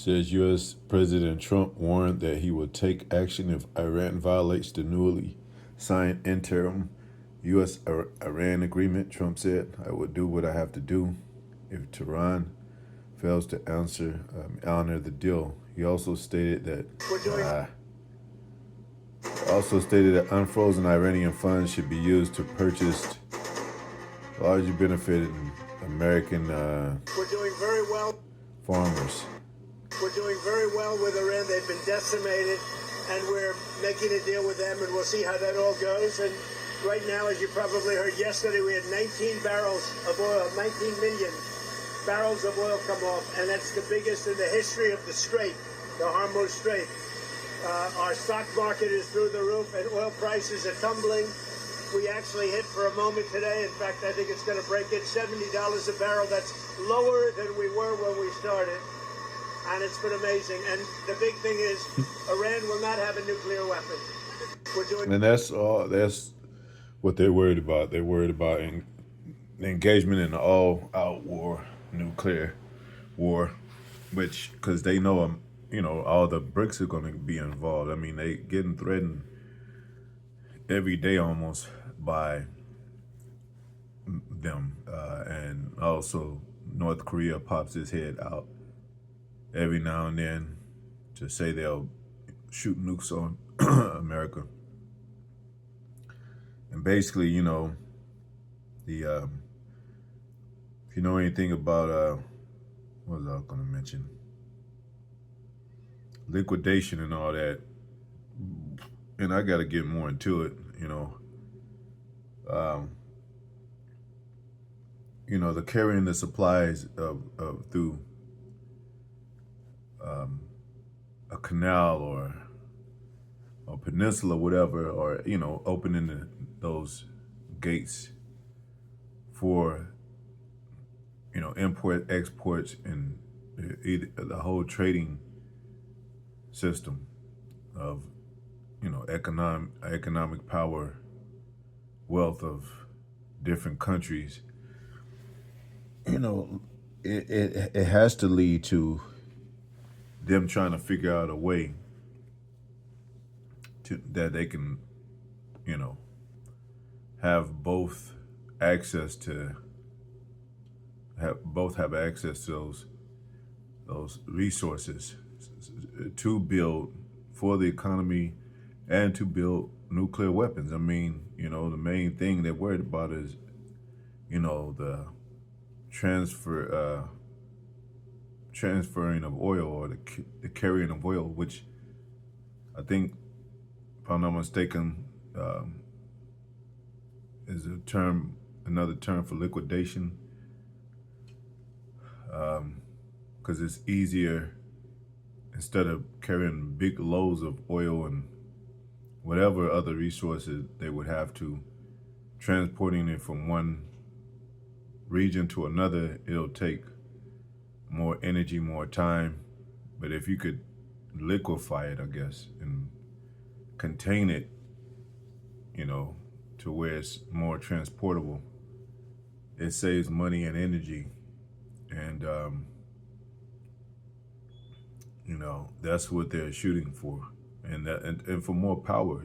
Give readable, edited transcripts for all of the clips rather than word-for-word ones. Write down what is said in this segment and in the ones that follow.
says U.S. President Trump warned that he will take action if Iran violates the newly signed interim U.S. Iran agreement. Trump said, "I will do what I have to do if Tehran fails to honor the deal." He also stated that unfrozen Iranian funds should be used to purchase largely benefiting American We're doing very well. farmers. We're doing very well with Iran. They've been decimated, and we're making a deal with them, and we'll see how that all goes. And right now, as you probably heard yesterday, we had 19 barrels of oil, 19 million barrels of oil come off, and that's the biggest in the history of the Strait, the Hormuz Strait. Our stock market is through the roof, and oil prices are tumbling. We actually hit for a moment today. In fact, I think it's going to break it, $70 a barrel. That's lower than we were when we started. And it's been amazing. And the big thing is, Iran will not have a nuclear weapon. We're doing. And that's all. That's what they're worried about. They're worried about engagement in an all-out war, nuclear war, which because they know, all the BRICS are going to be involved. I mean, they getting threatened every day almost by them, and also North Korea pops its head out every now and then to say they'll shoot nukes on America. And basically, if you know anything about, what was I going to mention? Liquidation and all that. And I got to get more into it, the carrying the supplies of through a canal or a peninsula, whatever, or opening those gates for import, exports, and the whole trading system of economic power, wealth of different countries. It has to lead to them trying to figure out a way that they can, have both access to have access to those resources to build for the economy and to build nuclear weapons. I mean, the main thing they're worried about is, the transferring of oil, or the carrying of oil, which I think, if I'm not mistaken, is another term for liquidation, because it's easier, instead of carrying big loads of oil and whatever other resources they would have to, transporting it from one region to another, it'll take more energy, more time. But if you could liquefy it, I guess, and contain it, to where it's more transportable, it saves money and energy. And, that's what they're shooting for. And for more power,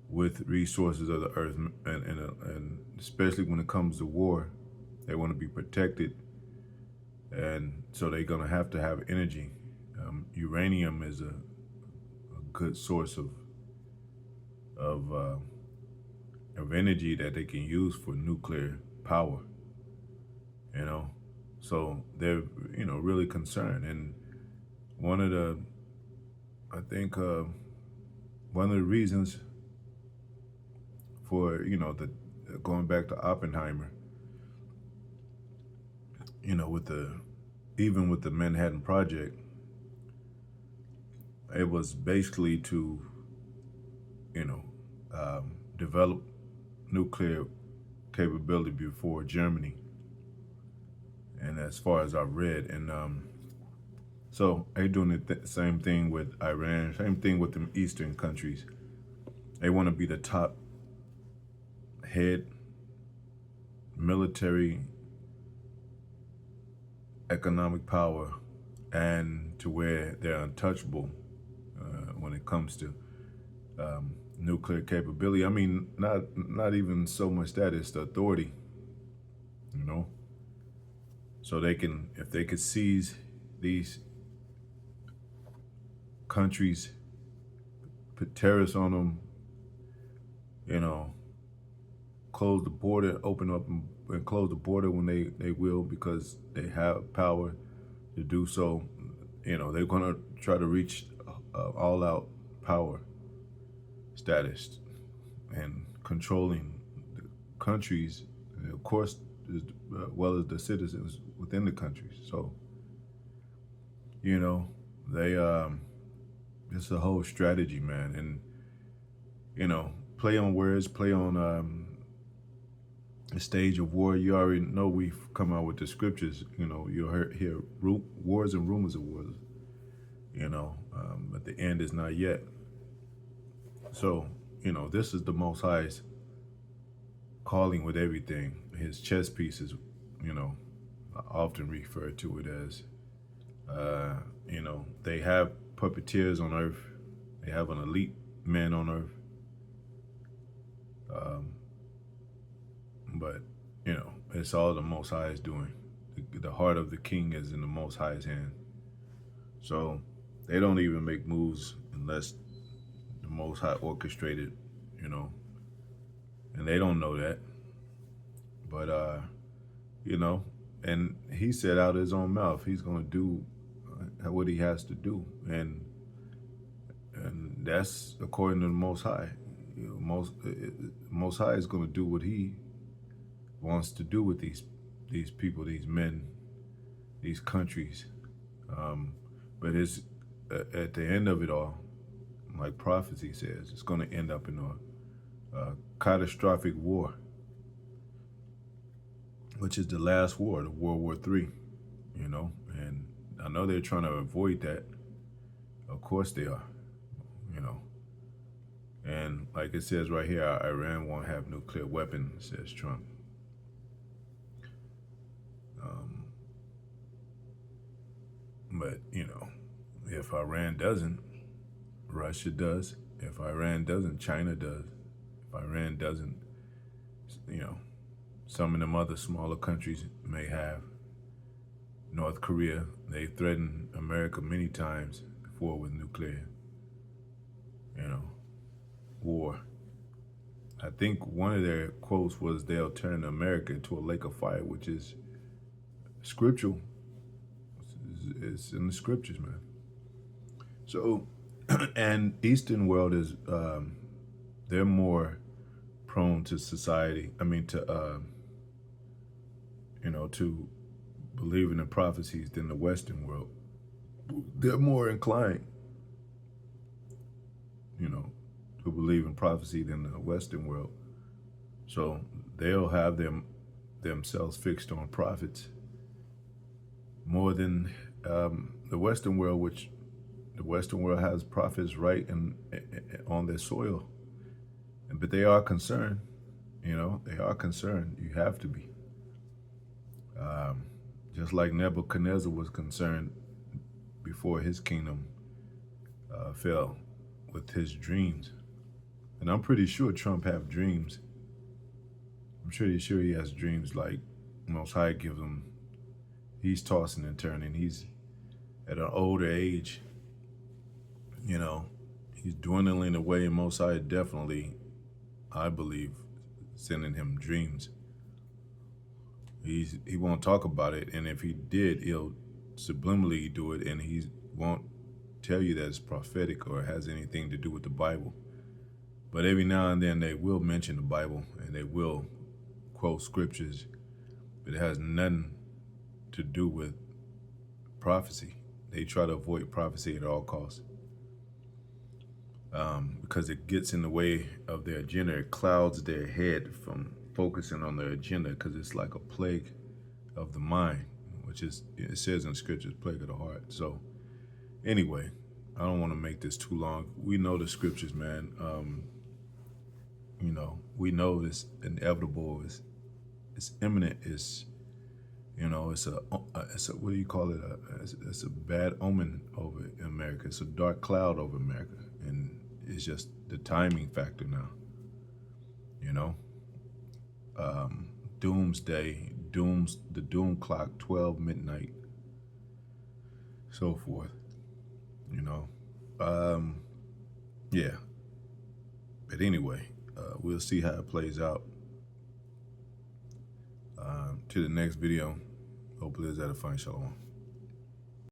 with resources of the earth, and especially when it comes to war, they want to be protected, and so they're gonna have to have energy. Uranium is a good source of energy that they can use for nuclear power. So they're really concerned, and I think one of the reasons for the going back to Oppenheimer, even with the Manhattan Project, it was basically to develop nuclear capability before Germany, and as far as I've read, and so they're doing the same thing with Iran, same thing with the Eastern countries. They want to be the top head military, economic power and to where they're untouchable when it comes to nuclear capability. I mean, not even so much that, it's the authority, you know. So they can, if they could seize these countries, put tariffs on them, you know, close the border, open up and close the border when they will, because they have power to do so. You know, they're going to try to reach all-out power status and controlling the countries, and of course, as well as the citizens within the countries. So, you know, they it's a whole strategy, man, and you know, play on words, play on the stage of war. You already know we've come out with the scriptures. You know, you'll hear wars and rumors of wars. You know, but the end is not yet. So, you know, this is the Most High's calling with everything. His chess pieces, you know, I often refer to it as, you know, they have puppeteers on earth. They have an elite man on earth. But, you know, it's all the Most High is doing. The heart of the king is in the Most High's hand. So they don't even make moves unless the Most High orchestrated, you know, and they don't know that. But, you know, and he said out of his own mouth, he's going to do what he has to do. And that's according to the Most High. You know, Most High is going to do what he wants to do with these people, these men, these countries. But it's at the end of it all, like prophecy says, it's going to end up in a catastrophic war, which is the last war, the World War III, you know. And I know they're trying to avoid that. Of course they are, you know. And like it says right here, Iran won't have nuclear weapons, says Trump. But, you know, if Iran doesn't, Russia does. If Iran doesn't, China does. If Iran doesn't, you know, some of them other smaller countries may have. North Korea, they threatened America many times before with nuclear, you know, war. I think one of their quotes was they'll turn America into a lake of fire, which is scriptural. It's in the scriptures, man. So, and Eastern world is, they're more prone to society. I mean, to, you know, to believing in prophecies than the Western world. They're more inclined, you know, to believe in prophecy than the Western world. So they'll have themselves fixed on prophets more than the Western world, which the Western world has prophets right on their soil. But they are concerned, you know, they are concerned. You have to be. Just like Nebuchadnezzar was concerned before his kingdom fell with his dreams. And I'm pretty sure Trump have dreams. I'm pretty sure he has dreams like Most High gives him. He's tossing and turning. He's at an older age. You know, he's dwindling away, and Most High definitely, I believe, sending him dreams. He won't talk about it, and if he did, he'll subliminally do it, and he won't tell you that it's prophetic or has anything to do with the Bible. But every now and then they will mention the Bible, and they will quote scriptures, but it has nothing to do with prophecy. They try to avoid prophecy at all costs because it gets in the way of their agenda. It clouds their head from focusing on their agenda, because it's like a plague of the mind, which is, it says in scriptures, plague of the heart. So anyway, I don't want to make this too long. We know the scriptures, man. You know, we know it's inevitable, it's imminent, it's You know, it's a what do you call it? It's a bad omen over America. It's a dark cloud over America, and it's just the timing factor now. You know, doomsday, the doom clock, 12 midnight, so forth. You know, yeah. But anyway, we'll see how it plays out. To the next video. Hopefully, it's edifying. Shalom.